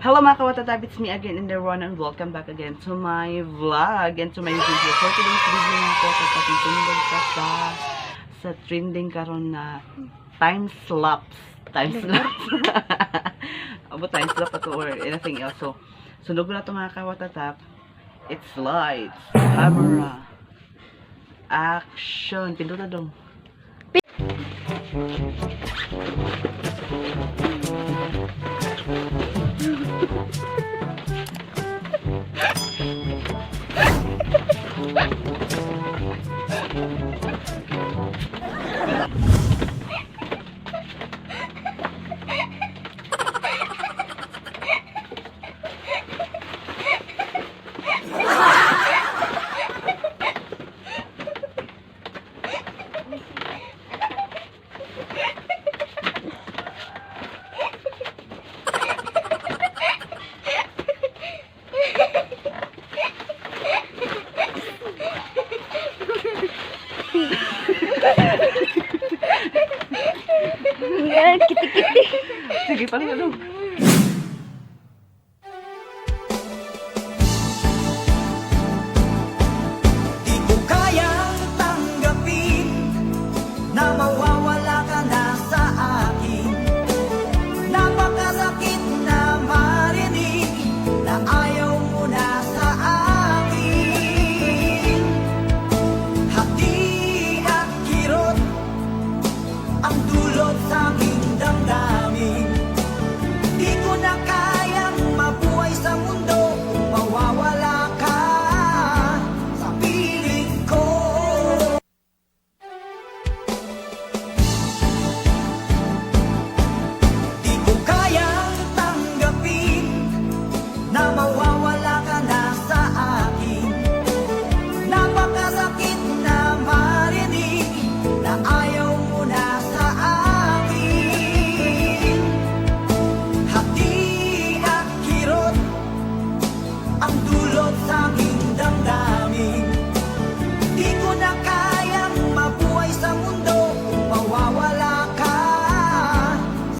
Hello mga kawatatab, it's me again in the one and welcome back again to my vlog and to my video. For today's video nga po, kapatitindog ka sa trending karon na time lapse. Abo time lapse or anything else. So, sunog na ito mga kawatatab. It's lights, camera, action. Pindot na dong. Kiti-kiti. Sige, paling ano.